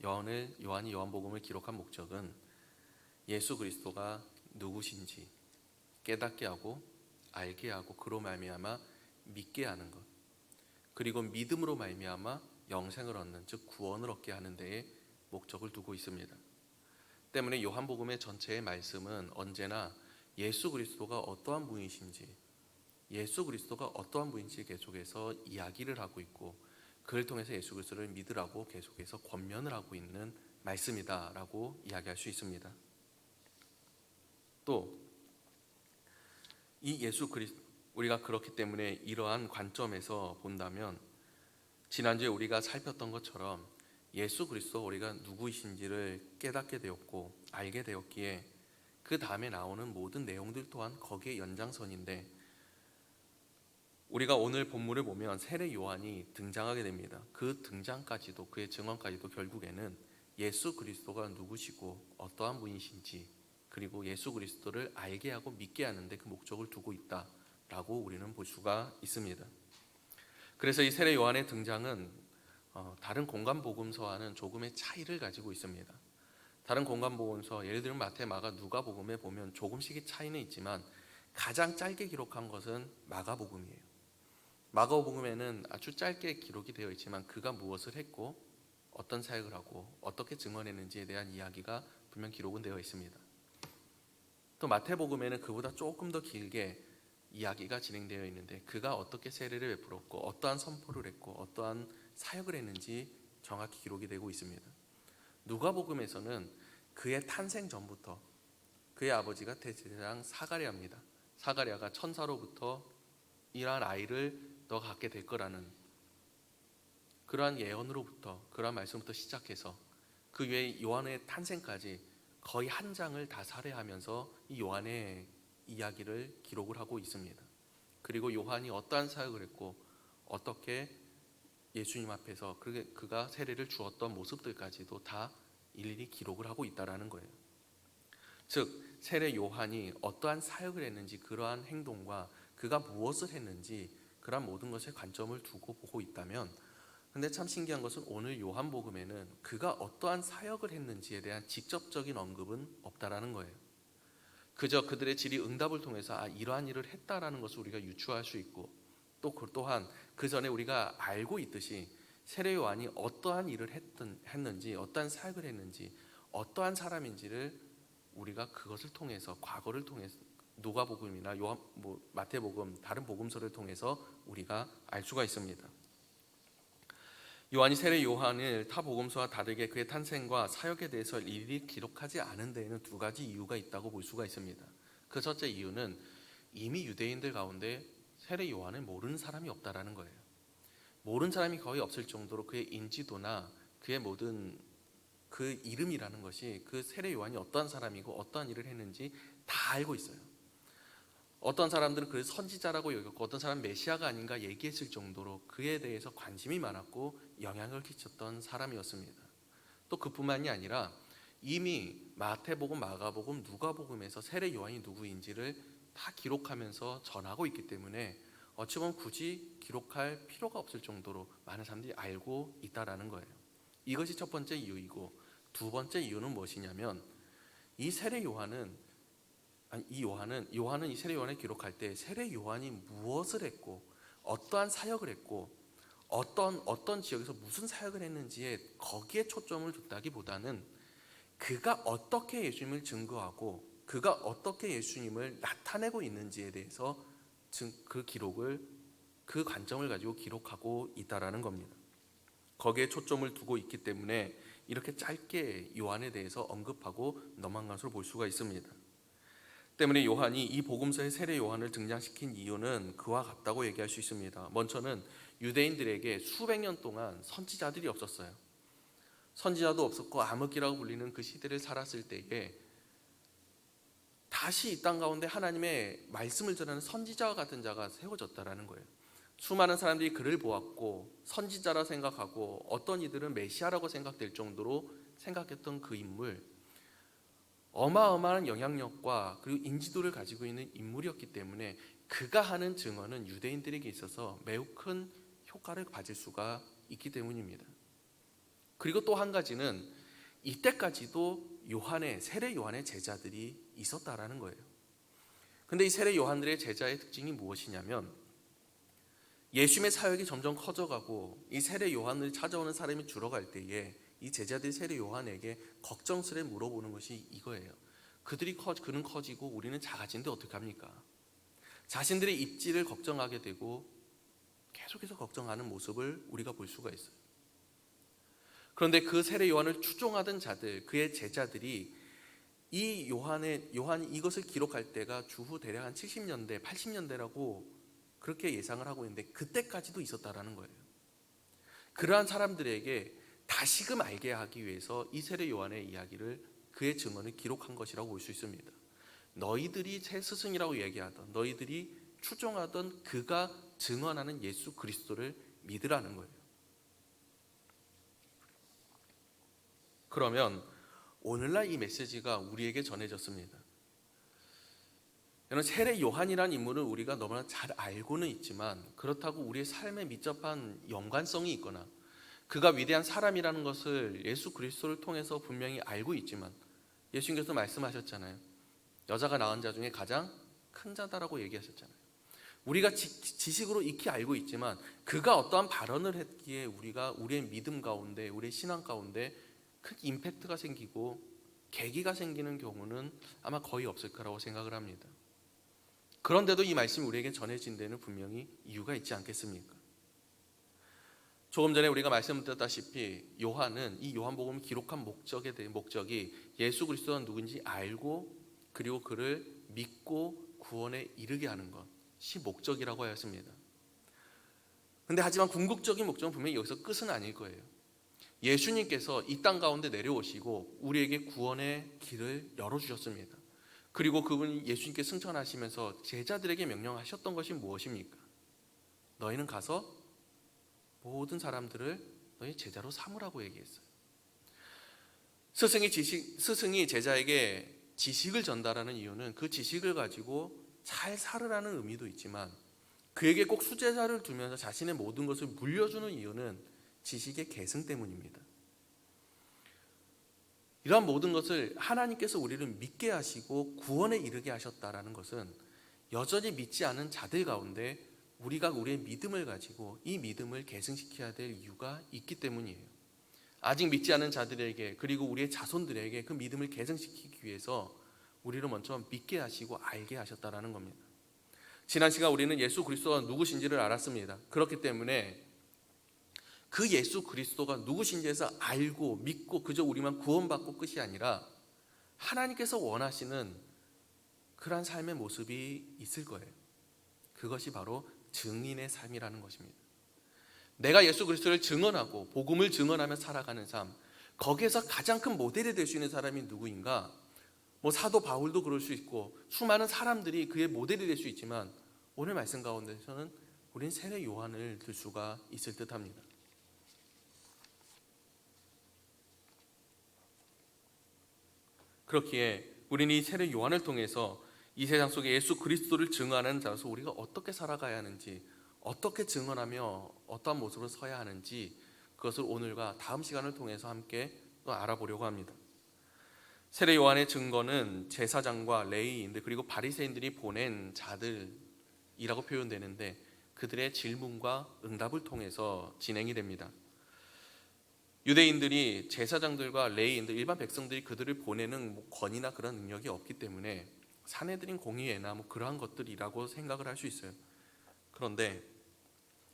요한이 요한복음을 기록한 목적은 예수 그리스도가 누구신지 깨닫게 하고 알게 하고 그로 말미암아 믿게 하는 것, 그리고 믿음으로 말미암아 영생을 얻는, 즉 구원을 얻게 하는 데에 목적을 두고 있습니다. 때문에 요한복음의 전체의 말씀은 언제나 예수 그리스도가 어떠한 분이신지, 예수 그리스도가 어떠한 분인지 계속해서 이야기를 하고 있고, 그를 통해서 예수 그리스도를 믿으라고 계속해서 권면을 하고 있는 말씀이다라고 이야기할 수 있습니다. 또 이 예수 그리스도, 우리가 그렇기 때문에 이러한 관점에서 본다면 지난주에 우리가 살폈던 것처럼 예수 그리스도 우리가 누구이신지를 깨닫게 되었고 알게 되었기에 그 다음에 나오는 모든 내용들 또한 거기에 연장선인데, 우리가 오늘 본문을 보면 세례 요한이 등장하게 됩니다. 그 등장까지도, 그의 증언까지도 결국에는 예수 그리스도가 누구시고 어떠한 분이신지, 그리고 예수 그리스도를 알게 하고 믿게 하는데 그 목적을 두고 있다라고 우리는 볼 수가 있습니다. 그래서 이 세례 요한의 등장은 다른 공간 복음서와는 조금의 차이를 가지고 있습니다. 다른 공간 복음서, 예를 들면 마태, 마가, 누가복음에 보면 조금씩의 차이는 있지만 가장 짧게 기록한 것은 마가복음이에요. 마가복음에는 아주 짧게 기록이 되어 있지만 그가 무엇을 했고 어떤 사역을 하고 어떻게 증언했는지에 대한 이야기가 분명 기록은 되어 있습니다. 또 마태복음에는 그보다 조금 더 길게 이야기가 진행되어 있는데 그가 어떻게 세례를 베풀었고 어떠한 선포를 했고 어떠한 사역을 했는지 정확히 기록이 되고 있습니다. 누가복음에서는 그의 탄생 전부터 그의 아버지가 대제사장 사가랴입니다. 사가랴가 천사로부터 이러한 아이를 너가 갖게 될 거라는 그러한 예언으로부터, 그러한 말씀부터 시작해서 그 외에 요한의 탄생까지 거의 한 장을 다 살해하면서 이 요한의 이야기를 기록을 하고 있습니다. 그리고 요한이 어떠한 사역을 했고 어떻게 예수님 앞에서 그가 세례를 주었던 모습들까지도 다 일일이 기록을 하고 있다는 거예요. 즉 세례 요한이 어떠한 사역을 했는지, 그러한 행동과 그가 무엇을 했는지 그러한 모든 것에 관점을 두고 보고 있다면, 근데 참 신기한 것은 오늘 요한복음에는 그가 어떠한 사역을 했는지에 대한 직접적인 언급은 없다라는 거예요. 그저 그들의 질의응답을 통해서 이러한 일을 했다라는 것을 우리가 유추할 수 있고, 또 또한 그 전에 우리가 알고 있듯이 세례 요한이 어떠한 일을 했는지, 어떠한 사역을 했는지, 어떠한 사람인지를 우리가 그것을 통해서, 과거를 통해서 누가복음이나 마태복음, 다른 복음서를 통해서 우리가 알 수가 있습니다. 요한이 세례 요한을 타 복음서와 다르게 그의 탄생과 사역에 대해서 일일이 기록하지 않은 데에는 두 가지 이유가 있다고 볼 수가 있습니다. 그 첫째 이유는 이미 유대인들 가운데 세례 요한을 모르는 사람이 없다라는 거예요. 모르는 사람이 거의 없을 정도로 그의 인지도나 그의 모든 그 이름이라는 것이, 그 세례 요한이 어떠한 사람이고 어떠한 일을 했는지 다 알고 있어요. 어떤 사람들은 그를 선지자라고 여겼고 어떤 사람은 메시아가 아닌가 얘기했을 정도로 그에 대해서 관심이 많았고 영향을 끼쳤던 사람이었습니다. 또 그뿐만이 아니라 이미 마태복음, 마가복음, 누가복음에서 세례 요한이 누구인지를 다 기록하면서 전하고 있기 때문에 어찌 보면 굳이 기록할 필요가 없을 정도로 많은 사람들이 알고 있다라는 거예요. 이것이 첫 번째 이유이고, 두 번째 이유는 무엇이냐면 이 세례 요한은 이 세례 요한을 기록할 때 세례 요한이 무엇을 했고 어떠한 사역을 했고 어떤 지역에서 무슨 사역을 했는지에 거기에 초점을 뒀다기보다는 그가 어떻게 예수님을 증거하고 그가 어떻게 예수님을 나타내고 있는지에 대해서 그 관점을 가지고 기록하고 있다라는 겁니다. 거기에 초점을 두고 있기 때문에 이렇게 짧게 요한에 대해서 언급하고 넘어간 것으로 볼 수가 있습니다. 때문에 요한이 이 복음서에 세례 요한을 등장시킨 이유는 그와 같다고 얘기할 수 있습니다. 먼저는 유대인들에게 수백 년 동안 선지자들이 없었어요. 선지자도 없었고 암흑기라고 불리는 그 시대를 살았을 때에 다시 이 땅 가운데 하나님의 말씀을 전하는 선지자와 같은 자가 세워졌다라는 거예요. 수많은 사람들이 그를 보았고 선지자라 생각하고 어떤 이들은 메시아라고 생각될 정도로 생각했던 그 인물, 어마어마한 영향력과 그리고 인지도를 가지고 있는 인물이었기 때문에 그가 하는 증언은 유대인들에게 있어서 매우 큰 효과를 가질 수가 있기 때문입니다. 그리고 또 한 가지는 이때까지도 세례 요한의 제자들이 있었다라는 거예요. 근데 이 세례 요한들의 제자의 특징이 무엇이냐면 예수님의 사역이 점점 커져가고 이 세례 요한을 찾아오는 사람이 줄어갈 때에 이 제자들이 세례 요한에게 걱정스레 물어보는 것이 이거예요. 그는 커지고 우리는 작아진데 어떡합니까? 자신들의 입지를 걱정하게 되고 계속해서 걱정하는 모습을 우리가 볼 수가 있어요. 그런데 그 세례 요한을 추종하던 자들, 그의 제자들이 이 요한이 이것을 기록할 때가 주후 대략 한 70년대, 80년대라고 그렇게 예상을 하고 있는데 그때까지도 있었다라는 거예요. 그러한 사람들에게 다시금 알게 하기 위해서 이 세례 요한의 이야기를, 그의 증언을 기록한 것이라고 볼 수 있습니다. 너희들이 새 스승이라고 얘기하던, 너희들이 추종하던 그가 증언하는 예수 그리스도를 믿으라는 거예요. 그러면 오늘날 이 메시지가 우리에게 전해졌습니다. 여러분, 세례 요한이라는 인물은 우리가 너무나 잘 알고는 있지만 그렇다고 우리의 삶에 밀접한 연관성이 있거나 그가 위대한 사람이라는 것을 예수 그리스도를 통해서 분명히 알고 있지만 예수님께서 말씀하셨잖아요. 여자가 낳은 자 중에 가장 큰 자다라고 얘기하셨잖아요. 우리가 지식으로 익히 알고 있지만 그가 어떠한 발언을 했기에 우리가 우리의 믿음 가운데, 우리의 신앙 가운데 큰 임팩트가 생기고 계기가 생기는 경우는 아마 거의 없을 거라고 생각을 합니다. 그런데도 이 말씀이 우리에게 전해진 데는 분명히 이유가 있지 않겠습니까? 조금 전에 우리가 말씀드렸다시피 요한은 이 요한복음을 기록한 목적이 예수 그리스도가 누군지 알고 그리고 그를 믿고 구원에 이르게 하는 것이 목적이라고 하였습니다. 그런데 하지만 궁극적인 목적은 분명히 여기서 끝은 아닐 거예요. 예수님께서 이 땅 가운데 내려오시고 우리에게 구원의 길을 열어주셨습니다. 그리고 그분이 예수님께 승천하시면서 제자들에게 명령하셨던 것이 무엇입니까? 너희는 가서 모든 사람들을 너희 제자로 삼으라고 얘기했어요. 스승이 제자에게 지식을 전달하는 이유는 그 지식을 가지고 잘 살으라는 의미도 있지만 그에게 꼭 수제자를 두면서 자신의 모든 것을 물려주는 이유는 지식의 계승 때문입니다. 이러한 모든 것을 하나님께서 우리를 믿게 하시고 구원에 이르게 하셨다라는 것은 여전히 믿지 않은 자들 가운데 우리가 우리의 믿음을 가지고 이 믿음을 계승시켜야 될 이유가 있기 때문이에요. 아직 믿지 않은 자들에게 그리고 우리의 자손들에게 그 믿음을 계승시키기 위해서 우리를 먼저 믿게 하시고 알게 하셨다라는 겁니다. 지난 시간 우리는 예수 그리스도가 누구신지를 알았습니다. 그렇기 때문에 그 예수 그리스도가 누구신지에서 알고 믿고 그저 우리만 구원받고 끝이 아니라 하나님께서 원하시는 그러한 삶의 모습이 있을 거예요. 그것이 바로 증인의 삶이라는 것입니다. 내가 예수 그리스도를 증언하고 복음을 증언하며 살아가는 삶, 거기에서 가장 큰 모델이 될 수 있는 사람이 누구인가? 사도 바울도 그럴 수 있고 수많은 사람들이 그의 모델이 될 수 있지만 오늘 말씀 가운데서는 우리는 세례 요한을 들 수가 있을 듯합니다. 그렇기에 우리는 이 세례 요한을 통해서 이 세상 속에 예수 그리스도를 증언하는 자로서 우리가 어떻게 살아가야 하는지, 어떻게 증언하며 어떠한 모습으로 서야 하는지 그것을 오늘과 다음 시간을 통해서 함께 또 알아보려고 합니다. 세례 요한의 증거는 제사장과 레위인들 그리고 바리새인들이 보낸 자들이라고 표현되는데 그들의 질문과 응답을 통해서 진행이 됩니다. 유대인들이 제사장들과 레위인들, 일반 백성들이 그들을 보내는 권위나 그런 능력이 없기 때문에 사내들인 공의회나 그러한 것들이라고 생각을 할 수 있어요. 그런데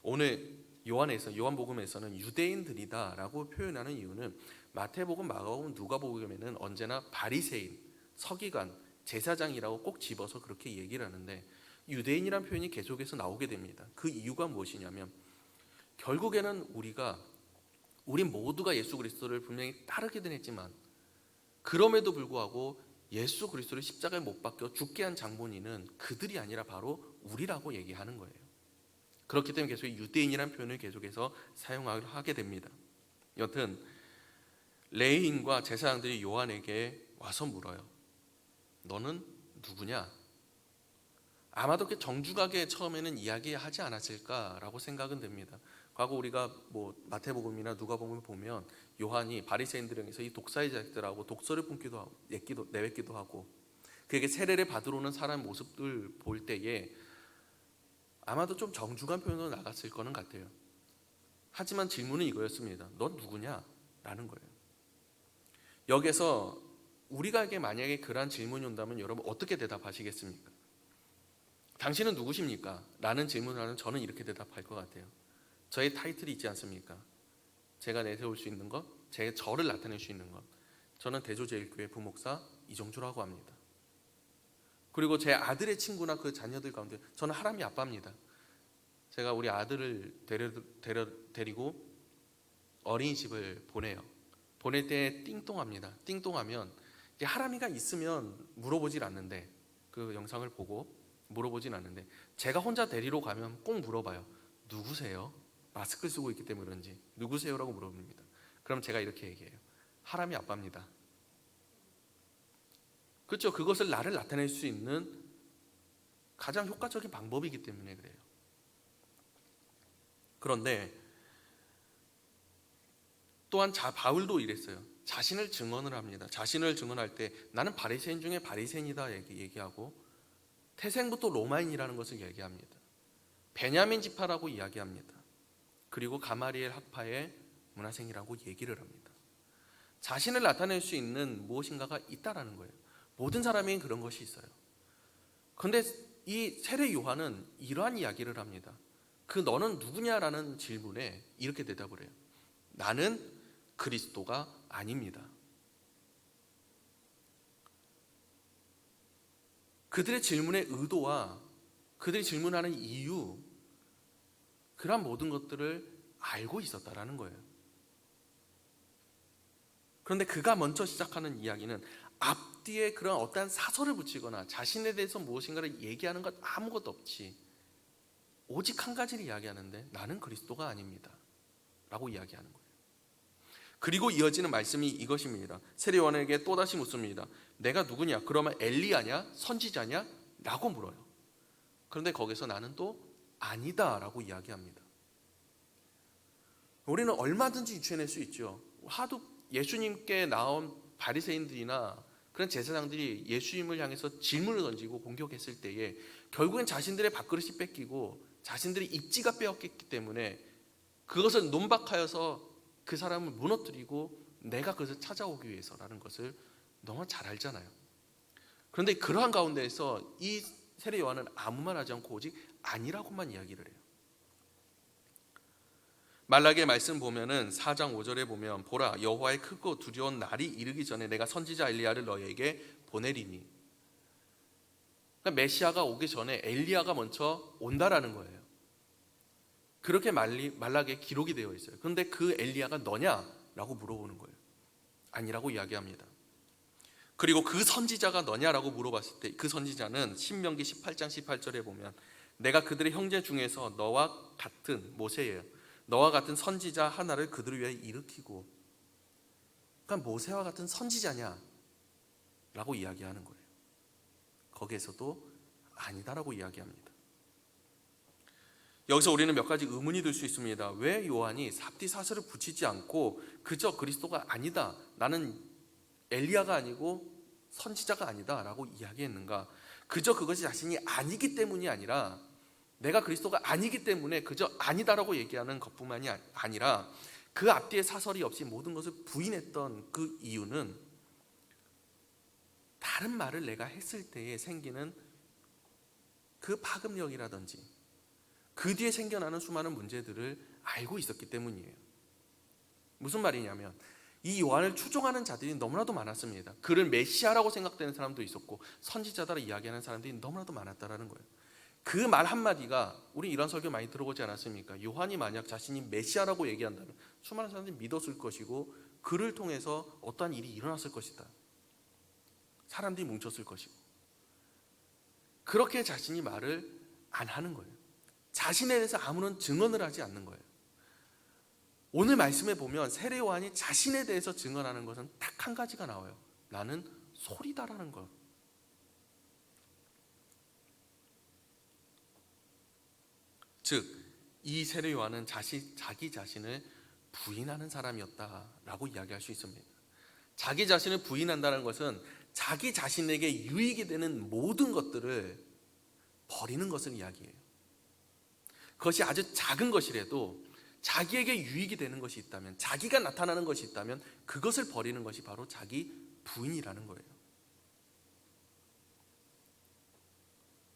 오늘 요한복음에서는 유대인들이다라고 표현하는 이유는 마태복음, 마가복음, 누가복음에는 언제나 바리새인, 서기관, 제사장이라고 꼭 집어서 그렇게 얘기를 하는데 유대인이란 표현이 계속해서 나오게 됩니다. 그 이유가 무엇이냐면 결국에는 우리 모두가 예수 그리스도를 분명히 따르기는 했지만 그럼에도 불구하고 예수 그리스도를 십자가에 못 박혀 죽게 한 장본인은 그들이 아니라 바로 우리라고 얘기하는 거예요. 그렇기 때문에 계속 유대인이라는 표현을 계속해서 사용하게 됩니다. 여튼 레위인과 제사장들이 요한에게 와서 물어요. 너는 누구냐? 아마도 정중하게 처음에는 이야기하지 않았을까라고 생각은 됩니다. 과거 우리가 뭐 마태복음이나 누가복음을 보면 요한이 바리새인들 중에서 이 독사의 자식들하고 독서를 품기도 하고 내뱉기도 하고 그에게 세례를 받으러 오는 사람 모습들 볼 때에 아마도 좀 정중한 표현으로 나갔을 거는 같아요. 하지만 질문은 이거였습니다. 넌 누구냐? 라는 거예요. 여기서 우리에게 만약에 그러한 질문이 온다면 여러분 어떻게 대답하시겠습니까? 당신은 누구십니까? 라는 질문을 하면 저는 이렇게 대답할 것 같아요. 저의 타이틀이 있지 않습니까? 제가 내세울 수 있는 것, 제 저를 나타낼 수 있는 것. 저는 대조제일교회 부목사 이정주라고 합니다. 그리고 제 아들의 친구나 그 자녀들 가운데 저는 하람이 아빠입니다. 제가 우리 아들을 데리고 어린이집을 보내요. 보낼 때 띵동합니다. 띵동하면 하람이가 있으면 물어보질 않는데 그 영상을 보고 물어보진 않는데 제가 혼자 데리러 가면 꼭 물어봐요. 누구세요? 마스크 쓰고 있기 때문에 그런지 누구세요라고 물어봅니다. 그럼 제가 이렇게 얘기해요. 하람이 아빠입니다. 그렇죠? 그것을 나를 나타낼 수 있는 가장 효과적인 방법이기 때문에 그래요. 그런데 또한 바울도 이랬어요. 자신을 증언을 합니다. 자신을 증언할 때 나는 바리새인 중에 바리새인이다 얘기하고 태생부터 로마인이라는 것을 얘기합니다. 베냐민 지파라고 이야기합니다. 그리고 가마리엘 학파의 문화생이라고 얘기를 합니다. 자신을 나타낼 수 있는 무엇인가가 있다라는 거예요. 모든 사람에겐 그런 것이 있어요. 그런데 이 세례 요한은 이러한 이야기를 합니다. 그 너는 누구냐라는 질문에 이렇게 대답을 해요. 나는 그리스도가 아닙니다. 그들의 질문의 의도와 그들이 질문하는 이유, 그런 모든 것들을 알고 있었다라는 거예요. 그런데 그가 먼저 시작하는 이야기는 앞뒤에 그런 어떠한 사설을 붙이거나 자신에 대해서 무엇인가를 얘기하는 것 아무것도 없이 오직 한 가지를 이야기하는데 나는 그리스도가 아닙니다 라고 이야기하는 거예요. 그리고 이어지는 말씀이 이것입니다. 세례 요한에게 또다시 묻습니다. 내가 누구냐? 그러면 엘리야냐? 선지자냐? 라고 물어요. 그런데 거기서 나는 또 아니다 라고 이야기합니다. 우리는 얼마든지 유추해낼 수 있죠. 하도 예수님께 나온 바리새인들이나 그런 제사장들이 예수님을 향해서 질문을 던지고 공격했을 때에 결국엔 자신들의 밥그릇이 뺏기고 자신들의 입지가 빼앗겼기 때문에 그것을 논박하여서 그 사람을 무너뜨리고 내가 그것을 찾아오기 위해서라는 것을 너무 잘 알잖아요. 그런데 그러한 가운데에서 이 세례 요한은 아무 말 하지 않고 오직 아니라고만 이야기를 해요. 말라기의 말씀 보면은 4장 5절에 보면 보라 여호와의 크고 두려운 날이 이르기 전에 내가 선지자 엘리야를 너희에게 보내리니. 그러니까 메시아가 오기 전에 엘리야가 먼저 온다라는 거예요. 그렇게 말라기에 기록이 되어 있어요. 그런데 그 엘리야가 너냐라고 물어보는 거예요. 아니라고 이야기합니다. 그리고 그 선지자가 너냐라고 물어봤을 때 그 선지자는 신명기 18장 18절에 보면 내가 그들의 형제 중에서 너와 같은 모세예요. 너와 같은 선지자 하나를 그들을 위해 일으키고, 그러니까 모세와 같은 선지자냐 라고 이야기하는 거예요. 거기에서도 아니다라고 이야기합니다. 여기서 우리는 몇 가지 의문이 들 수 있습니다. 왜 요한이 삽디사슬을 붙이지 않고 그저 그리스도가 아니다, 나는 엘리야가 아니고 선지자가 아니다 라고 이야기했는가? 그저 그것이 자신이 아니기 때문이 아니라, 내가 그리스도가 아니기 때문에 그저 아니다라고 얘기하는 것뿐만이 아니라 그 앞뒤에 사설이 없이 모든 것을 부인했던 그 이유는 다른 말을 내가 했을 때에 생기는 그 파급력이라든지 그 뒤에 생겨나는 수많은 문제들을 알고 있었기 때문이에요. 무슨 말이냐면 이 요한을 추종하는 자들이 너무나도 많았습니다. 그를 메시아라고 생각되는 사람도 있었고 선지자다라 이야기하는 사람들이 너무나도 많았다라는 거예요. 그 말 한마디가, 우리 이런 설교 많이 들어보지 않았습니까? 요한이 만약 자신이 메시아라고 얘기한다면 수많은 사람들이 믿었을 것이고 그를 통해서 어떠한 일이 일어났을 것이다. 사람들이 뭉쳤을 것이고. 그렇게 자신이 말을 안 하는 거예요. 자신에 대해서 아무런 증언을 하지 않는 거예요. 오늘 말씀에 보면 세례 요한이 자신에 대해서 증언하는 것은 딱 한 가지가 나와요. 나는 소리다라는 것. 즉 이 세례 요한은 자기 자신을 부인하는 사람이었다라고 이야기할 수 있습니다. 자기 자신을 부인한다는 것은 자기 자신에게 유익이 되는 모든 것들을 버리는 것을 이야기해요. 그것이 아주 작은 것이라도 자기에게 유익이 되는 것이 있다면, 자기가 나타나는 것이 있다면 그것을 버리는 것이 바로 자기 부인이라는 거예요.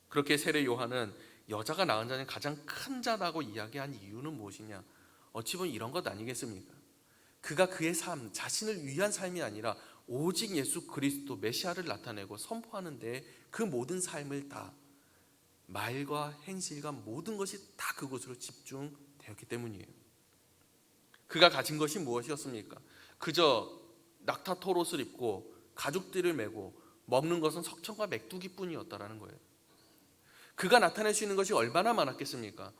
그렇게 세례 요한은 여자가 낳은 자는 가장 큰 자라고 이야기한 이유는 무엇이냐? 어찌 보면 이런 것 아니겠습니까? 그가 그의 삶, 자신을 위한 삶이 아니라 오직 예수 그리스도 메시아를 나타내고 선포하는 데 그 모든 삶을 다, 말과 행실과 모든 것이 다 그곳으로 집중되었기 때문이에요. 그가 가진 것이 무엇이었습니까? 그저 낙타토롯을 입고 가죽띠를 메고 먹는 것은 석청과 메뚜기뿐이었다라는 거예요. 그가 나타낼 수 있는 것이 얼마나 많았겠습니까?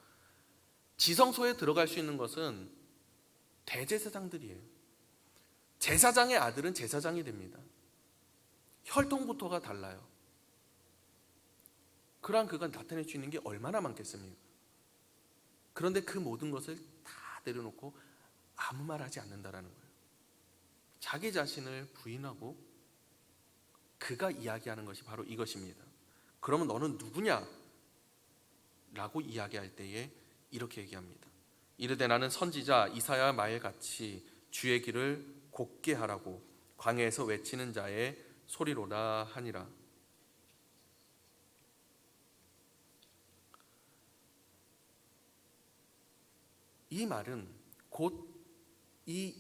지성소에 들어갈 수 있는 것은 대제사장들이에요. 제사장의 아들은 제사장이 됩니다. 혈통부터가 달라요. 그러한 그가 나타낼 수 있는 게 얼마나 많겠습니까? 그런데 그 모든 것을 다 내려놓고 아무 말 하지 않는다라는 거예요. 자기 자신을 부인하고 그가 이야기하는 것이 바로 이것입니다. 그러면 너는 누구냐? 라고 이야기할 때에 이렇게 얘기합니다. 이르되 나는 선지자 이사야 말같이 주의 길을 곧게 하라고 광야에서 외치는 자의 소리로다 하니라. 이 말은 곧 이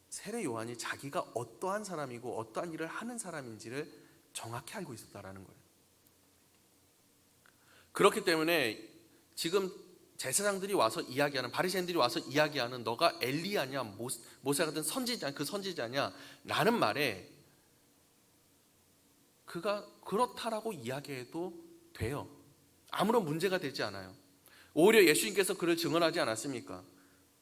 세례 요한이 자기가 어떠한 사람이고 어떠한 일을 하는 사람인지를 정확히 알고 있었다라는 거예요. 그렇기 때문에 지금 제사장들이 와서 이야기하는, 바리새인들이 와서 이야기하는 너가 엘리야냐 모세 같은 선지자, 그 선지자냐 라는 말에 그가 그렇다라고 이야기해도 돼요. 아무런 문제가 되지 않아요. 오히려 예수님께서 그를 증언하지 않았습니까?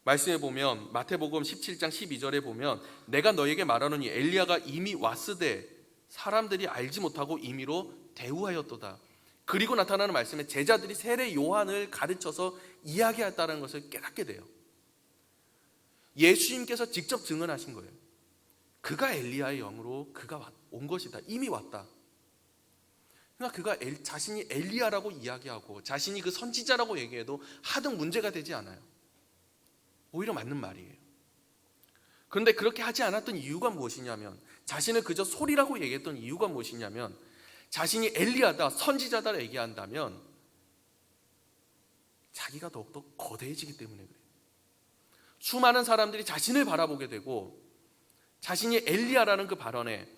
말씀해 보면 마태복음 17장 12절에 보면 내가 너에게 말하노니 엘리야가 이미 왔으되 사람들이 알지 못하고 임의로 대우하였도다. 그리고 나타나는 말씀에 제자들이 세례 요한을 가르쳐서 이야기했다는 것을 깨닫게 돼요. 예수님께서 직접 증언하신 거예요. 그가 엘리야의 영으로 그가 온 것이다. 이미 왔다. 그러니까 그가 자신이 엘리야라고 이야기하고 자신이 그 선지자라고 얘기해도 하등 문제가 되지 않아요. 오히려 맞는 말이에요. 그런데 그렇게 하지 않았던 이유가 무엇이냐면, 자신을 그저 소리라고 얘기했던 이유가 무엇이냐면, 자신이 엘리야다, 선지자다 얘기한다면 자기가 더욱더 거대해지기 때문에 그래요. 수많은 사람들이 자신을 바라보게 되고, 자신이 엘리야라는 그 발언에,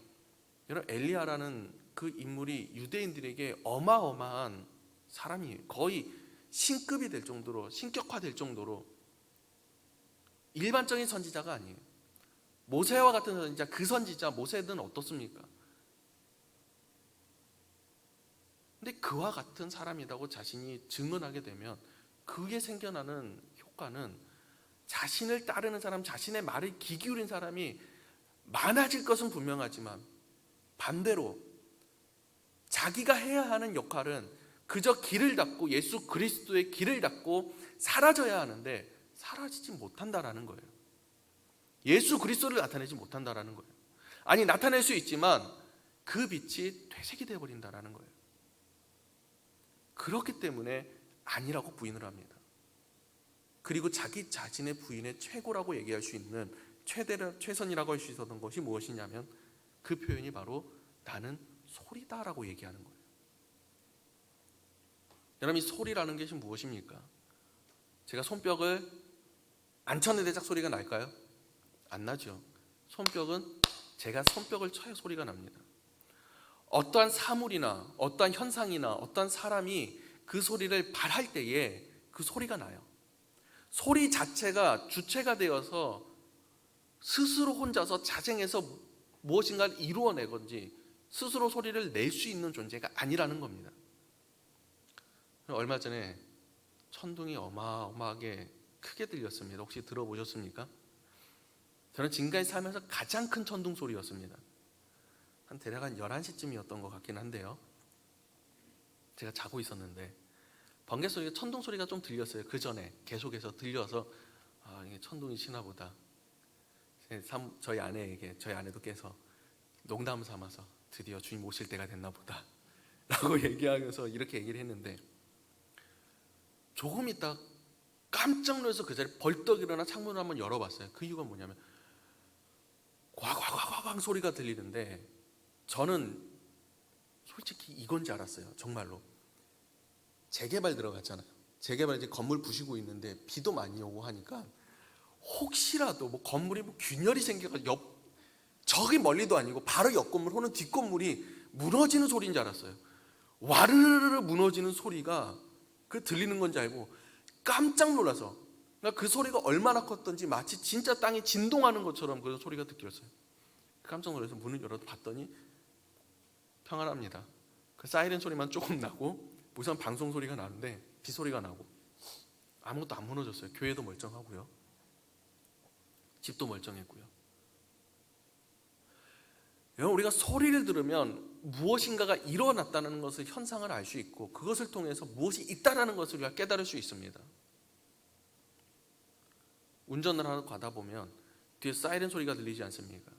여러분 엘리야라는 그 인물이 유대인들에게 어마어마한 사람이에요. 거의 신급이 될 정도로, 신격화될 정도로 일반적인 선지자가 아니에요. 모세와 같은 선지자, 그 선지자 모세는 어떻습니까? 근데 그와 같은 사람이라고 자신이 증언하게 되면 그게 생겨나는 효과는 자신을 따르는 사람, 자신의 말을 귀 기울인 사람이 많아질 것은 분명하지만 반대로 자기가 해야 하는 역할은 그저 길을 닫고 예수 그리스도의 길을 닫고 사라져야 하는데 사라지지 못한다라는 거예요. 예수 그리스도를 나타내지 못한다라는 거예요. 아니, 나타낼 수 있지만 그 빛이 퇴색이 되어버린다라는 거예요. 그렇기 때문에 아니라고 부인을 합니다. 그리고 자기 자신의 부인의 최고라고 얘기할 수 있는 최선이라고 할 수 있었던 것이 무엇이냐면 그 표현이 바로 나는 소리다라고 얘기하는 거예요. 여러분, 이 소리라는 것이 무엇입니까? 제가 손뼉을 안 쳤는데 짝 소리가 날까요? 안 나죠. 손뼉은 제가 손뼉을 쳐야 소리가 납니다. 어떠한 사물이나 어떠한 현상이나 어떠한 사람이 그 소리를 발할 때에 그 소리가 나요. 소리 자체가 주체가 되어서 스스로 혼자서 자생해서 무엇인가를 이루어내건지 스스로 소리를 낼 수 있는 존재가 아니라는 겁니다. 얼마 전에 천둥이 어마어마하게 크게 들렸습니다. 혹시 들어보셨습니까? 저는 지금까지 살면서 가장 큰 천둥 소리였습니다. 대략 한 11시쯤이었던 것 같긴 한데요. 제가 자고 있었는데 번개 소리가 천둥 소리가 좀 들렸어요. 그 전에 계속해서 들려서 이게 천둥이 치나 보다. 저희 아내도 깨서 농담 삼아서 드디어 주님 오실 때가 됐나 보다 라고 얘기하면서 이렇게 얘기를 했는데, 조금 있다 깜짝 놀라서 그 자리에 벌떡 일어나 창문을 한번 열어봤어요. 그 이유가 뭐냐면 꽉 소리가 들리는데, 저는 솔직히 이건지 알았어요. 정말로 재개발 들어갔잖아요. 재개발 이제 건물 부시고 있는데 비도 많이 오고 하니까 혹시라도 뭐 건물이 균열이 생겨서 저기 멀리도 아니고 바로 옆 건물 혹은 뒷 건물이 무너지는 소리인 줄 알았어요. 와르르르 무너지는 소리가 들리는 건지 알고 깜짝 놀라서, 그러니까 그 소리가 얼마나 컸던지 마치 진짜 땅이 진동하는 것처럼 그런 소리가 들렸어요. 깜짝 놀라서 문을 열어 봤더니 평안합니다. 그 사이렌 소리만 조금 나고 우선 방송 소리가 나는데 비 소리가 나고 아무것도 안 무너졌어요. 교회도 멀쩡하고요, 집도 멀쩡했고요. 여러분, 우리가 소리를 들으면 무엇인가가 일어났다는 것을 현상을 알 수 있고, 그것을 통해서 무엇이 있다라는 것을 우리가 깨달을 수 있습니다. 운전을 하러 가다 보면 뒤에 사이렌 소리가 들리지 않습니까?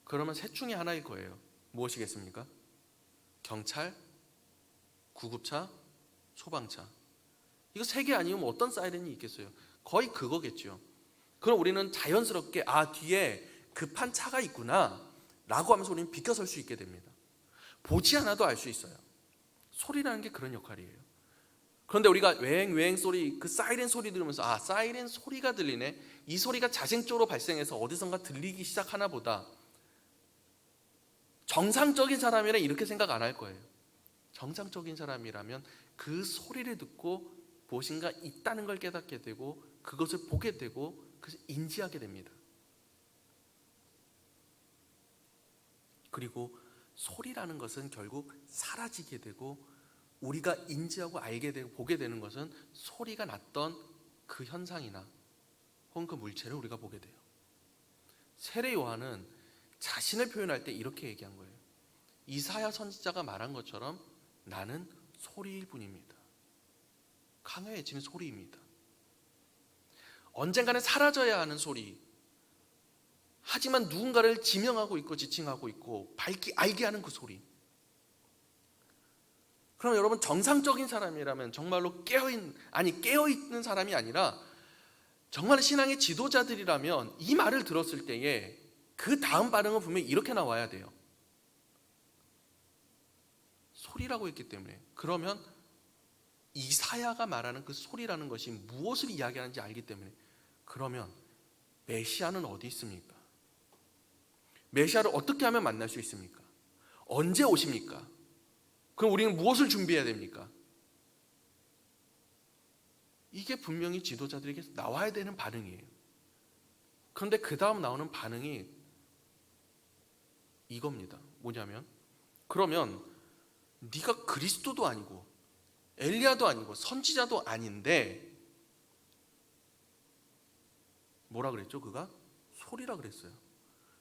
그러면 셋 중에 하나일 거예요. 무엇이겠습니까? 경찰, 구급차, 소방차. 이거 세 개 아니면 어떤 사이렌이 있겠어요? 거의 그거겠죠. 그럼 우리는 자연스럽게 뒤에 급한 차가 있구나 라고 하면서 우리는 비켜설 수 있게 됩니다. 보지 않아도 알 수 있어요. 소리라는 게 그런 역할이에요. 그런데 우리가 웽웽 소리, 그 사이렌 소리 들으면서 사이렌 소리가 들리네, 이 소리가 자생적으로 발생해서 어디선가 들리기 시작하나 보다. 정상적인 사람이라 이렇게 생각 안 할 거예요. 정상적인 사람이라면 그 소리를 듣고 무엇인가 있다는 걸 깨닫게 되고, 그것을 보게 되고, 그것을 인지하게 됩니다. 그리고 소리라는 것은 결국 사라지게 되고, 우리가 인지하고 알게 되고 보게 되는 것은 소리가 났던 그 현상이나 혹은 그 물체를 우리가 보게 돼요. 세례 요한은 자신을 표현할 때 이렇게 얘기한 거예요. 이사야 선지자가 말한 것처럼 나는 소리일 뿐입니다. 강요해지는 소리입니다. 언젠가는 사라져야 하는 소리, 하지만 누군가를 지명하고 있고 지칭하고 있고 알게 하는 그 소리. 그럼 여러분, 정상적인 사람이라면 정말로 깨어있는 사람이 아니라 정말 신앙의 지도자들이라면 이 말을 들었을 때에 그 다음 반응은 분명히 이렇게 나와야 돼요. 소리라고 했기 때문에. 그러면 이사야가 말하는 그 소리라는 것이 무엇을 이야기하는지 알기 때문에, 그러면 메시아는 어디 있습니까? 메시아를 어떻게 하면 만날 수 있습니까? 언제 오십니까? 그럼 우리는 무엇을 준비해야 됩니까? 이게 분명히 지도자들에게 나와야 되는 반응이에요. 그런데 그 다음 나오는 반응이 이겁니다. 뭐냐면, 그러면 네가 그리스도도 아니고 엘리야도 아니고 선지자도 아닌데 뭐라 그랬죠? 그가 소리라 그랬어요.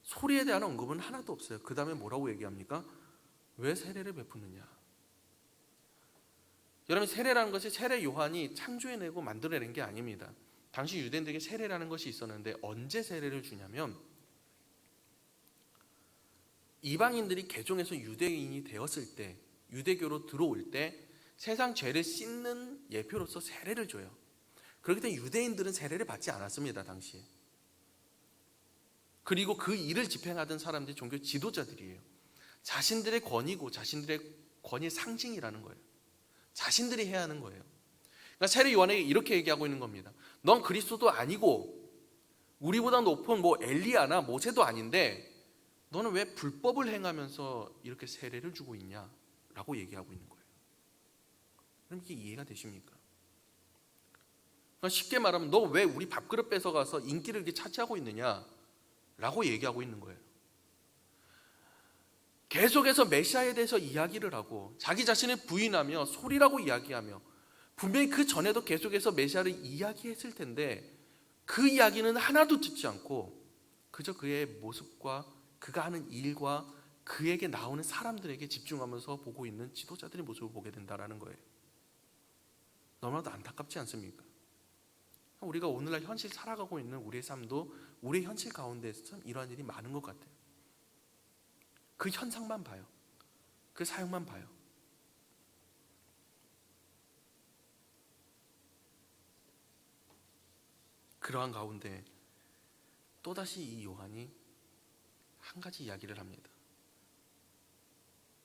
소리에 대한 언급은 하나도 없어요. 그 다음에 뭐라고 얘기합니까? 왜 세례를 베푸느냐? 여러분, 세례라는 것이 세례 요한이 창조해내고 만들어낸 게 아닙니다. 당시 유대인들에게 세례라는 것이 있었는데, 언제 세례를 주냐면 이방인들이 개종해서 유대인이 되었을 때, 유대교로 들어올 때 세상 죄를 씻는 예표로서 세례를 줘요. 그렇기 때문에 유대인들은 세례를 받지 않았습니다, 당시에. 그리고 그 일을 집행하던 사람들이 종교 지도자들이에요. 자신들의 권위고 자신들의 권위의 상징이라는 거예요. 자신들이 해야 하는 거예요. 그러니까 세례 요한에게 이렇게 얘기하고 있는 겁니다. 넌 그리스도도 아니고 우리보다 높은 엘리야나 모세도 아닌데 너는 왜 불법을 행하면서 이렇게 세례를 주고 있냐? 라고 얘기하고 있는 거예요. 그럼 이게 이해가 되십니까? 그러니까 쉽게 말하면 너 왜 우리 밥그릇 뺏어가서 인기를 이렇게 차지하고 있느냐? 라고 얘기하고 있는 거예요. 계속해서 메시아에 대해서 이야기를 하고 자기 자신을 부인하며 소리라고 이야기하며, 분명히 그 전에도 계속해서 메시아를 이야기했을 텐데 그 이야기는 하나도 듣지 않고 그저 그의 모습과 그가 하는 일과 그에게 나오는 사람들에게 집중하면서 보고 있는 지도자들의 모습을 보게 된다는 거예요. 너무나도 안타깝지 않습니까? 우리가 오늘날 현실 살아가고 있는 우리의 삶도 우리의 현실 가운데에서 참 이러한 일이 많은 것 같아요. 그 현상만 봐요. 그 사역만 봐요. 그러한 가운데 또다시 이 요한이 한 가지 이야기를 합니다.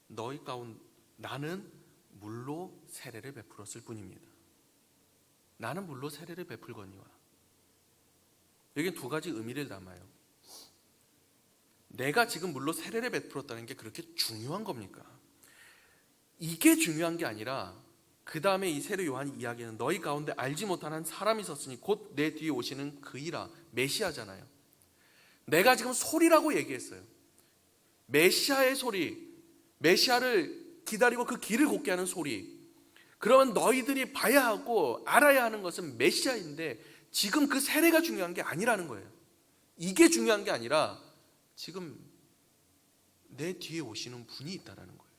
너희 가운데 나는 물로 세례를 베풀었을 뿐입니다. 나는 물로 세례를 베풀거니와. 여기 두 가지 의미를 담아요. 내가 지금 물로 세례를 베풀었다는 게 그렇게 중요한 겁니까? 이게 중요한 게 아니라 그 다음에 이 세례 요한이 이야기는 너희 가운데 알지 못하는 사람이 있었으니 곧 내 뒤에 오시는 그이라. 메시아잖아요. 내가 지금 소리라고 얘기했어요. 메시아의 소리, 메시아를 기다리고 그 길을 걷게 하는 소리. 그러면 너희들이 봐야 하고 알아야 하는 것은 메시아인데 지금 그 세례가 중요한 게 아니라는 거예요. 이게 중요한 게 아니라 지금 내 뒤에 오시는 분이 있다는 거예요.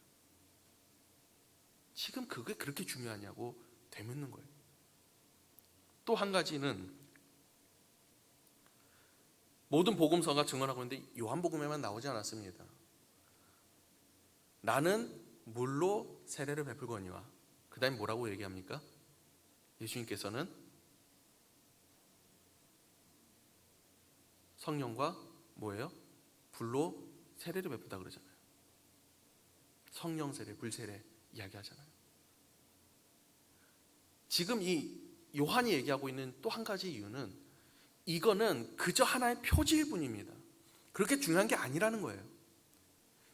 지금 그게 그렇게 중요하냐고 되묻는 거예요. 또 한 가지는 모든 복음서가 증언하고 있는데 요한복음에만 나오지 않았습니다. 나는 물로 세례를 베풀거니와. 그 다음에 뭐라고 얘기합니까? 예수님께서는 성령과 뭐예요? 불로 세례를 베푼다 그러잖아요. 성령 세례, 불 세례 이야기하잖아요. 지금 이 요한이 얘기하고 있는 또 한 가지 이유는 이거는 그저 하나의 표지일 뿐입니다. 그렇게 중요한 게 아니라는 거예요.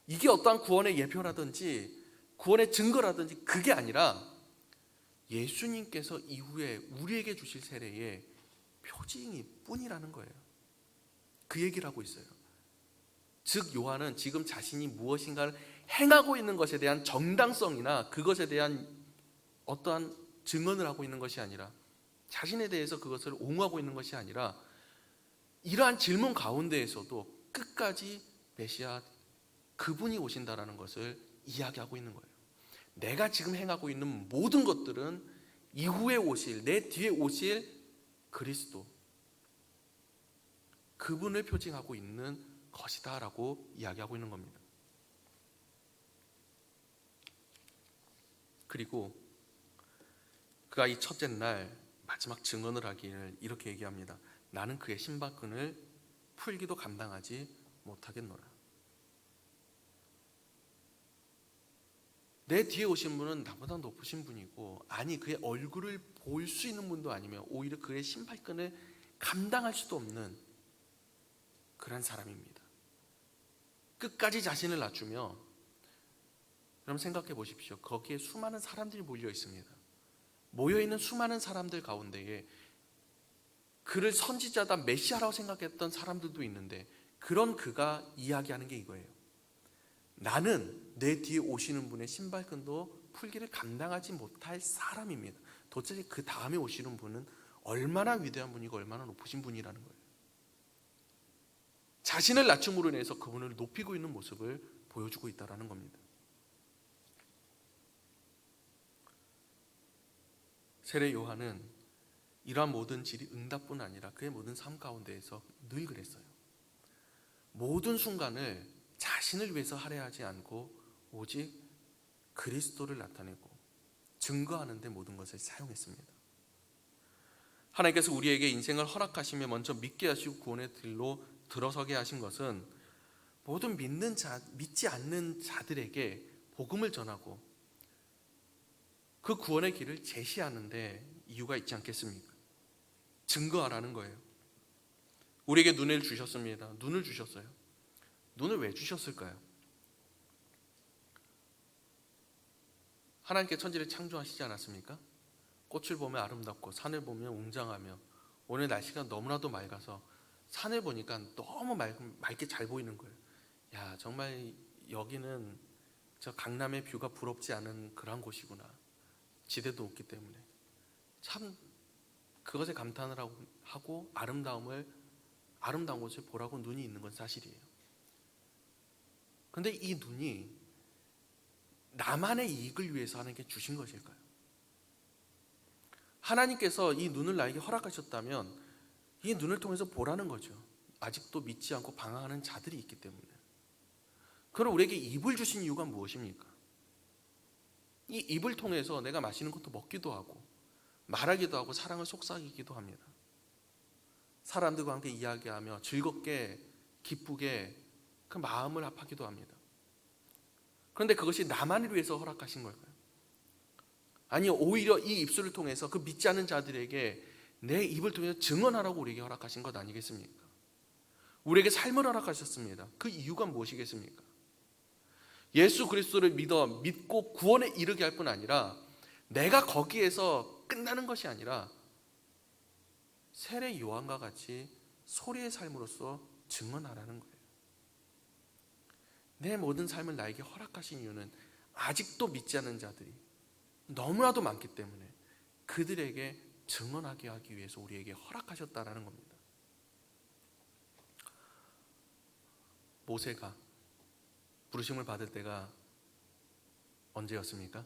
이게 어떠한 구원의 예표라든지 구원의 증거라든지 그게 아니라 예수님께서 이후에 우리에게 주실 세례의 표징이 뿐이라는 거예요. 그 얘기를 하고 있어요. 즉 요한은 지금 자신이 무엇인가를 행하고 있는 것에 대한 정당성이나 그것에 대한 어떠한 증언을 하고 있는 것이 아니라 자신에 대해서 그것을 옹호하고 있는 것이 아니라 이러한 질문 가운데에서도 끝까지 메시아 그분이 오신다라는 것을 이야기하고 있는 거예요. 내가 지금 행하고 있는 모든 것들은 이후에 오실, 내 뒤에 오실 그리스도 그분을 표징하고 있는 것이다 라고 이야기하고 있는 겁니다. 그리고 그가 이 첫째 날 마지막 증언을 하기를 이렇게 얘기합니다. 나는 그의 신발끈을 풀기도 감당하지 못하겠노라. 내 뒤에 오신 분은 나보다 높으신 분이고, 아니 그의 얼굴을 볼 수 있는 분도 아니며 오히려 그의 신발끈을 감당할 수도 없는 그런 사람입니다. 끝까지 자신을 낮추며, 여러분 생각해 보십시오. 거기에 수많은 사람들이 몰려 있습니다. 모여있는 수많은 사람들 가운데에 그를 선지자다 메시아라고 생각했던 사람들도 있는데, 그런 그가 이야기하는 게 이거예요. 나는 내 뒤에 오시는 분의 신발끈도 풀기를 감당하지 못할 사람입니다. 도대체 그 다음에 오시는 분은 얼마나 위대한 분이고 얼마나 높으신 분이라는 거예요. 자신을 낮춤으로 인해서 그분을 높이고 있는 모습을 보여주고 있다는 겁니다. 세례 요한은 이러한 모든 질의 응답뿐 아니라 그의 모든 삶 가운데에서 늘 그랬어요. 모든 순간을 자신을 위해서 할애하지 않고 오직 그리스도를 나타내고 증거하는 데 모든 것을 사용했습니다. 하나님께서 우리에게 인생을 허락하시며 먼저 믿게 하시고 구원의 길로 들어서게 하신 것은 모든 믿지 않는 자들에게 복음을 전하고 그 구원의 길을 제시하는 데 이유가 있지 않겠습니까? 증거하라는 거예요. 우리에게 눈을 주셨습니다. 눈을 주셨어요. 눈을 왜 주셨을까요? 하나님께 천지를 창조하시지 않았습니까? 꽃을 보면 아름답고 산을 보면 웅장하며, 오늘 날씨가 너무나도 맑아서 산을 보니까 너무 맑게 잘 보이는 거예요. 야, 정말 여기는 저 강남의 뷰가 부럽지 않은 그런 곳이구나. 지대도 높기 때문에 참 그것에 감탄을 하고 아름다운 곳을 보라고 눈이 있는 건 사실이에요. 그런데 이 눈이 나만의 이익을 위해서 하나님께 주신 것일까요? 하나님께서 이 눈을 나에게 허락하셨다면 이 눈을 통해서 보라는 거죠. 아직도 믿지 않고 방황하는 자들이 있기 때문에. 그럼 우리에게 입을 주신 이유가 무엇입니까? 이 입을 통해서 내가 맛있는 것도 먹기도 하고 말하기도 하고 사랑을 속삭이기도 합니다. 사람들과 함께 이야기하며 즐겁게 기쁘게 그 마음을 합하기도 합니다. 그런데 그것이 나만을 위해서 허락하신 걸까요? 아니, 오히려 이 입술을 통해서 그 믿지 않는 자들에게 내 입을 통해서 증언하라고 우리에게 허락하신 것 아니겠습니까? 우리에게 삶을 허락하셨습니다. 그 이유가 무엇이겠습니까? 예수 그리스도를 믿고 구원에 이르게 할 뿐 아니라 내가 거기에서 끝나는 것이 아니라 세례 요한과 같이 소리의 삶으로서 증언하라는 거예요. 내 모든 삶을 나에게 허락하신 이유는 아직도 믿지 않는 자들이 너무나도 많기 때문에 그들에게 증언하게 하기 위해서 우리에게 허락하셨다라는 겁니다. 모세가 부르심을 받을 때가 언제였습니까?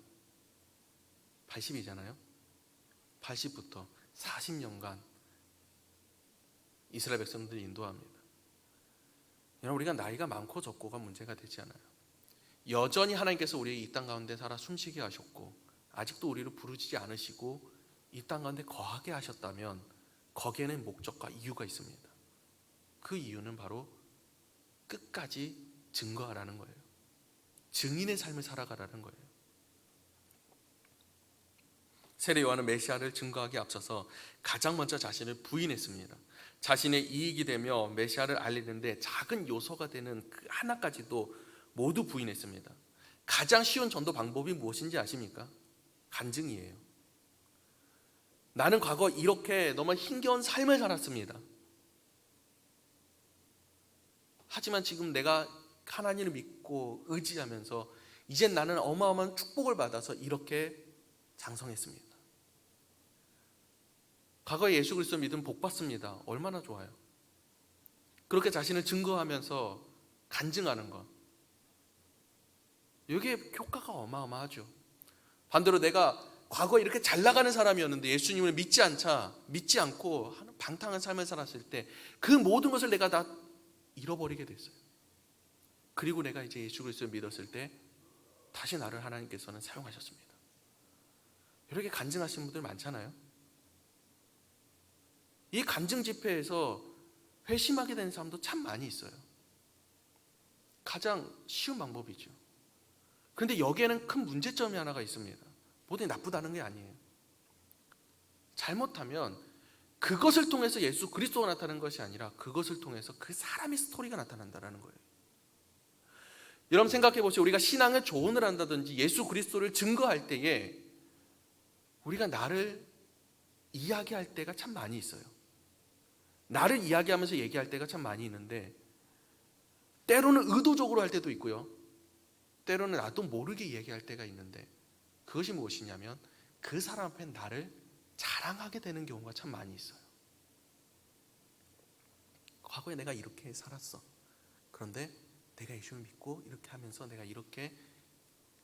80이잖아요. 80부터 40년간 이스라엘 백성들을 인도합니다. 여러분, 우리가 나이가 많고 적고가 문제가 되지 않아요. 여전히 하나님께서 우리의 이 땅 가운데 살아 숨쉬게 하셨고 아직도 우리를 부르시지 않으시고 이 땅 가운데 거하게 하셨다면 거기에는 목적과 이유가 있습니다. 그 이유는 바로 끝까지 증거하라는 거예요. 증인의 삶을 살아가라는 거예요. 세례 요한은 메시아를 증거하기에 앞서서 가장 먼저 자신을 부인했습니다. 자신의 이익이 되며 메시아를 알리는데 작은 요소가 되는 그 하나까지도 모두 부인했습니다. 가장 쉬운 전도 방법이 무엇인지 아십니까? 간증이에요. 나는 과거 이렇게 너무 힘겨운 삶을 살았습니다. 하지만 지금 내가 하나님을 믿고 의지하면서 이젠 나는 어마어마한 축복을 받아서 이렇게 장성했습니다. 과거에 예수 그리스도 믿으면 복 받습니다. 얼마나 좋아요. 그렇게 자신을 증거하면서 간증하는 것, 이게 효과가 어마어마하죠. 반대로 내가 과거에 이렇게 잘 나가는 사람이었는데 예수님을 믿지 않고 방탕한 삶을 살았을 때 그 모든 것을 내가 다 잃어버리게 됐어요. 그리고 내가 이제 예수 그리스도를 믿었을 때 다시 나를 하나님께서는 사용하셨습니다. 이렇게 간증하시는 분들 많잖아요. 이 간증 집회에서 회심하게 되는 사람도 참 많이 있어요. 가장 쉬운 방법이죠. 그런데 여기에는 큰 문제점이 하나가 있습니다. 모두 나쁘다는 게 아니에요. 잘못하면 그것을 통해서 예수 그리스도가 나타나는 것이 아니라 그것을 통해서 그 사람의 스토리가 나타난다는 거예요. 여러분 생각해 보세요. 우리가 신앙의 조언을 한다든지 예수 그리스도를 증거할 때에 우리가 나를 이야기할 때가 참 많이 있어요. 나를 이야기하면서 얘기할 때가 참 많이 있는데 때로는 의도적으로 할 때도 있고요. 때로는 나도 모르게 얘기할 때가 있는데 그것이 무엇이냐면 그 사람 앞에 나를 자랑하게 되는 경우가 참 많이 있어요. 과거에 내가 이렇게 살았어. 그런데 내가 예수를 믿고 이렇게 하면서 내가 이렇게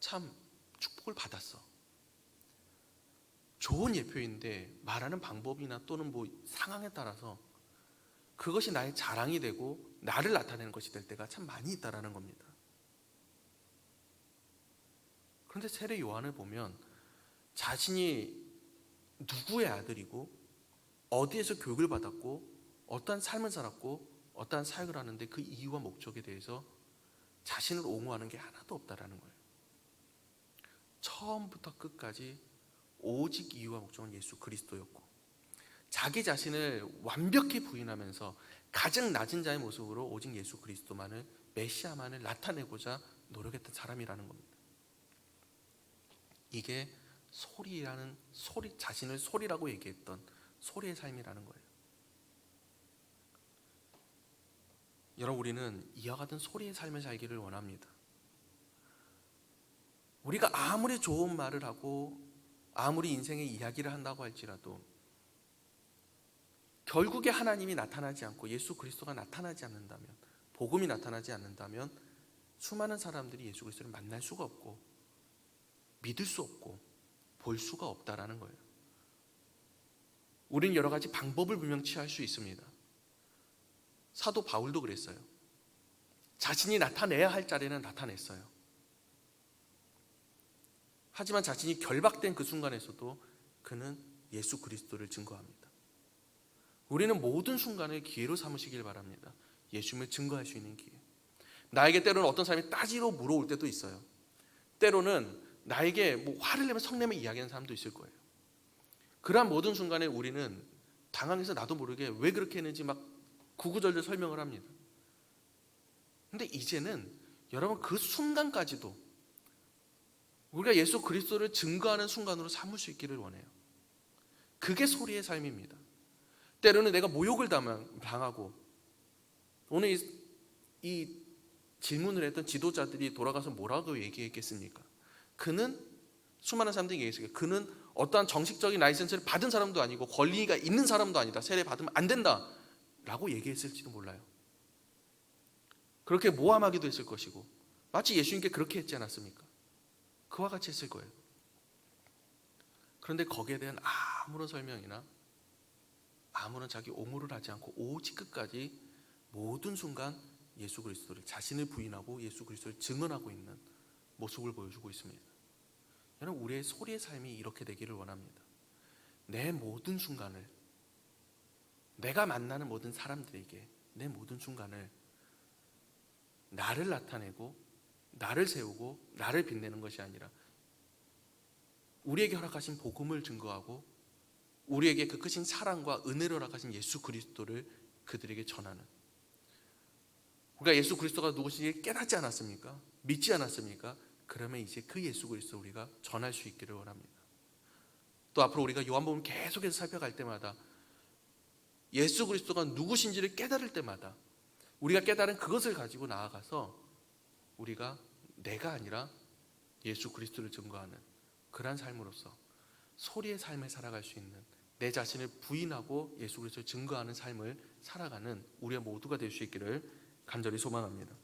참 축복을 받았어. 좋은 예표인데 말하는 방법이나 또는 상황에 따라서 그것이 나의 자랑이 되고 나를 나타내는 것이 될 때가 참 많이 있다라는 겁니다. 그런데 세례 요한을 보면 자신이 누구의 아들이고 어디에서 교육을 받았고 어떠한 삶을 살았고 어떠한 사역을 하는데 그 이유와 목적에 대해서 자신을 옹호하는 게 하나도 없다라는 거예요. 처음부터 끝까지 오직 이유와 목적은 예수 그리스도였고 자기 자신을 완벽히 부인하면서 가장 낮은 자의 모습으로 오직 예수 그리스도만을 메시아만을 나타내고자 노력했던 사람이라는 겁니다. 이게 자신을 소리라고 얘기했던 소리의 삶이라는 거예요. 여러분, 우리는 이와 같은 소리의 삶을 살기를 원합니다. 우리가 아무리 좋은 말을 하고 아무리 인생의 이야기를 한다고 할지라도 결국에 하나님이 나타나지 않고 예수 그리스도가 나타나지 않는다면, 복음이 나타나지 않는다면 수많은 사람들이 예수 그리스도를 만날 수가 없고 믿을 수 없고 볼 수가 없다라는 거예요. 우리는 여러 가지 방법을 분명 취할 수 있습니다. 사도 바울도 그랬어요. 자신이 나타내야 할 자리는 나타냈어요. 하지만 자신이 결박된 그 순간에서도 그는 예수 그리스도를 증거합니다. 우리는 모든 순간을 기회로 삼으시길 바랍니다. 예수님을 증거할 수 있는 기회. 나에게 때로는 어떤 사람이 따지로 물어올 때도 있어요. 때로는 나에게 화를 내면 성내면 이야기하는 사람도 있을 거예요. 그러한 모든 순간에 우리는 당황해서 나도 모르게 왜 그렇게 했는지 막 구구절절 설명을 합니다. 근데 이제는 여러분 그 순간까지도 우리가 예수 그리스도를 증거하는 순간으로 삼을 수 있기를 원해요. 그게 소리의 삶입니다. 때로는 내가 모욕을 당하고 오늘 이 질문을 했던 지도자들이 돌아가서 뭐라고 얘기했겠습니까? 그는 수많은 사람들이 얘기했어요. 그는 어떠한 정식적인 라이센스를 받은 사람도 아니고 권리가 있는 사람도 아니다. 세례 받으면 안 된다 라고 얘기했을지도 몰라요. 그렇게 모함하기도 했을 것이고 마치 예수님께 그렇게 했지 않았습니까? 그와 같이 했을 거예요. 그런데 거기에 대한 아무런 설명이나 아무런 자기 옹호를 하지 않고 오직 끝까지 모든 순간 예수 그리스도를 자신을 부인하고 예수 그리스도를 증언하고 있는 모습을 보여주고 있습니다. 여러분 우리의 소리의 삶이 이렇게 되기를 원합니다. 내 모든 순간을 내가 만나는 모든 사람들에게 내 모든 순간을 나를 나타내고 나를 세우고 나를 빛내는 것이 아니라 우리에게 허락하신 복음을 증거하고 우리에게 그 크신 사랑과 은혜를 허락하신 예수 그리스도를 그들에게 전하는, 우리가 예수 그리스도가 누구신지 깨닫지 않았습니까? 믿지 않았습니까? 그러면 이제 그 예수 그리스도 우리가 전할 수 있기를 원합니다. 또 앞으로 우리가 요한복음 계속해서 살펴갈 때마다 예수 그리스도가 누구신지를 깨달을 때마다 우리가 깨달은 그것을 가지고 나아가서 우리가 내가 아니라 예수 그리스도를 증거하는 그러한 삶으로서 소리의 삶을 살아갈 수 있는, 내 자신을 부인하고 예수 그리스도를 증거하는 삶을 살아가는 우리 모두가 될 수 있기를 간절히 소망합니다.